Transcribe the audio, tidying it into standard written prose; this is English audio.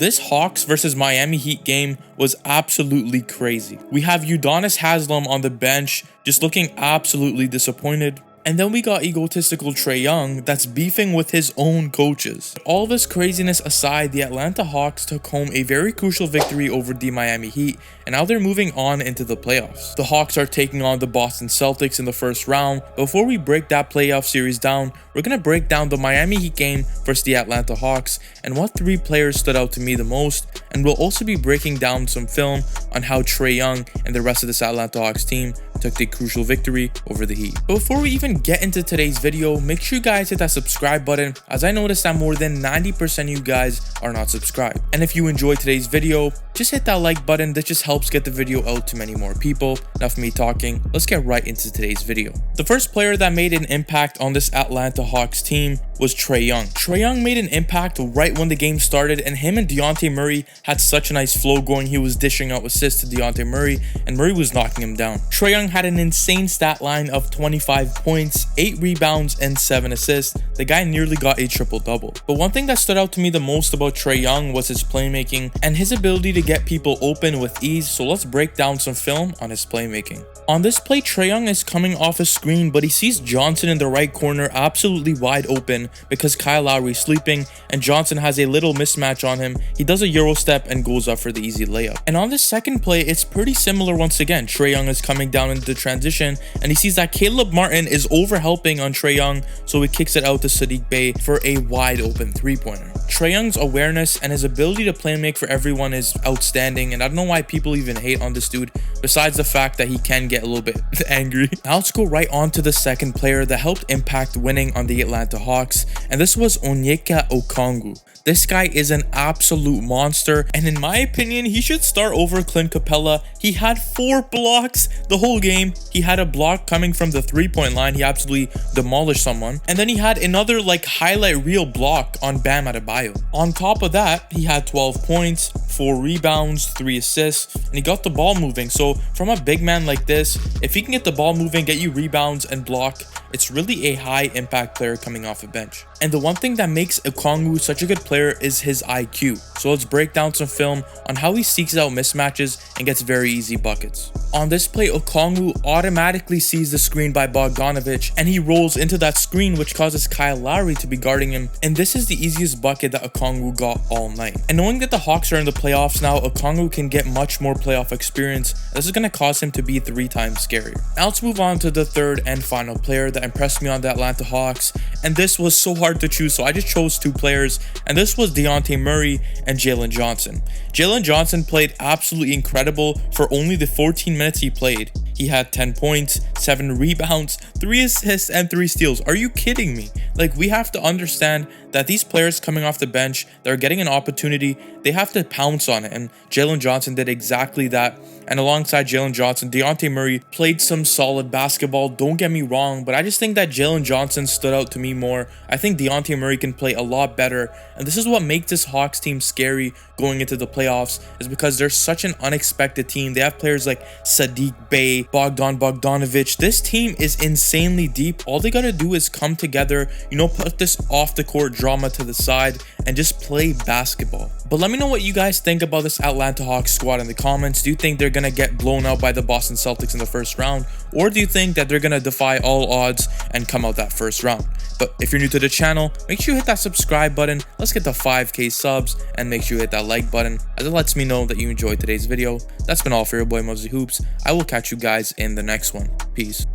This Hawks versus Miami Heat game was absolutely crazy. We have Udonis Haslem on the bench just looking absolutely disappointed. And then we got egotistical Trey Young that's beefing with his own coaches. All this craziness aside, the Atlanta Hawks took home a very crucial victory over the Miami Heat, and now they're moving on into the playoffs. The Hawks are taking on the Boston Celtics in the first round. Before we break that playoff series down, we're going to break down the Miami Heat game versus the Atlanta Hawks and what 3 players stood out to me the most, and we'll also be breaking down some film on how Trey Young and the rest of this Atlanta Hawks team took the crucial victory over the Heat. But before we even get into today's video, make sure you guys hit that subscribe button, as I noticed that more than 90% of you guys are not subscribed. And if you enjoyed today's video, just hit that like button. That just helps get the video out to many more people. Enough of me talking, let's get right into today's video. The first player that made an impact on this Atlanta Hawks team was Trey Young. Trey Young made an impact right when the game started, and him and Dejounte Murray had such a nice flow going. He was dishing out assists to Dejounte Murray, and Murray was knocking him down. Trey Young had an insane stat line of 25 points, 8 rebounds, and 7 assists. The guy nearly got a triple-double. But one thing that stood out to me the most about Trey Young was his playmaking and his ability to get people open with ease, so let's break down some film on his playmaking. On this play, Trey Young is coming off a screen, but he sees Johnson in the right corner absolutely wide open because Kyle Lowry is sleeping and Johnson has a little mismatch on him. He does a Euro step and goes up for the easy layup. And on this second play, it's pretty similar once again. Trey Young is coming down into the transition and he sees that Caleb Martin is over helping on Trey Young, so he kicks it out to Saddiq Bey for a wide open 3-pointer. Trey Young's awareness and his ability to play make for everyone is outstanding, and I don't know why people even hate on this dude, besides the fact that he can get a little bit angry. Now let's go right on to the second player that helped impact winning on the Atlanta Hawks, and this was Okongwu. This guy is an absolute monster, and in my opinion, he should start over Clint Capela. He had 4 blocks the whole game. He had a block coming from the 3-point line. He absolutely demolished someone. And then he had another highlight reel block on Bam Adebayo. On top of that, he had 12 points, 4 rebounds, 3 assists, and he got the ball moving. So from a big man like this, if he can get the ball moving, get you rebounds and block, it's really a high impact player coming off a bench. And the one thing that makes Okongwu such a good player is his IQ. So let's break down some film on how he seeks out mismatches and gets very easy buckets. On this play, Okongwu automatically sees the screen by Bogdanovich and he rolls into that screen, which causes Kyle Lowry to be guarding him. And this is the easiest bucket that Okongwu got all night. And knowing that the Hawks are in the playoffs now, Okongwu can get much more playoff experience. This is going to cause him to be 3 times scarier. Now let's move on to the third and final player that impressed me on the Atlanta Hawks. And this was so hard to choose, so I just chose 2 players, and this was Dejounte Murray and Jalen Johnson. Jalen Johnson played absolutely incredible for only the 14 minutes he played. He had 10 points, 7 rebounds, 3 assists, and 3 steals. Are you kidding me? We have to understand that these players coming off the bench, they're getting an opportunity, they have to pounce on it, and Jalen Johnson did exactly that. And alongside Jalen Johnson, Dejounte Murray played some solid basketball, don't get me wrong, but I just think that Jalen Johnson stood out to me more. I think Dejounte Murray can play a lot better, and this is what makes this Hawks team scary going into the playoffs, is because they're such an unexpected team. They have players like Saddiq Bey, Bogdanovich. This team is insanely deep. All they gotta do is come together, put this off the court drama to the side and just play basketball. But let me know what you guys think about this Atlanta Hawks squad in the comments. Do you think they're gonna get blown out by the Boston Celtics in the first round, or do you think that they're gonna defy all odds and come out that first round? But if you're new to the channel, make sure you hit that subscribe button. Let's get to 5K subs, and make sure you hit that like button, as it lets me know that you enjoyed today's video. That's been all for your boy Mosey Hoops. I will catch you guys in the next one. Peace.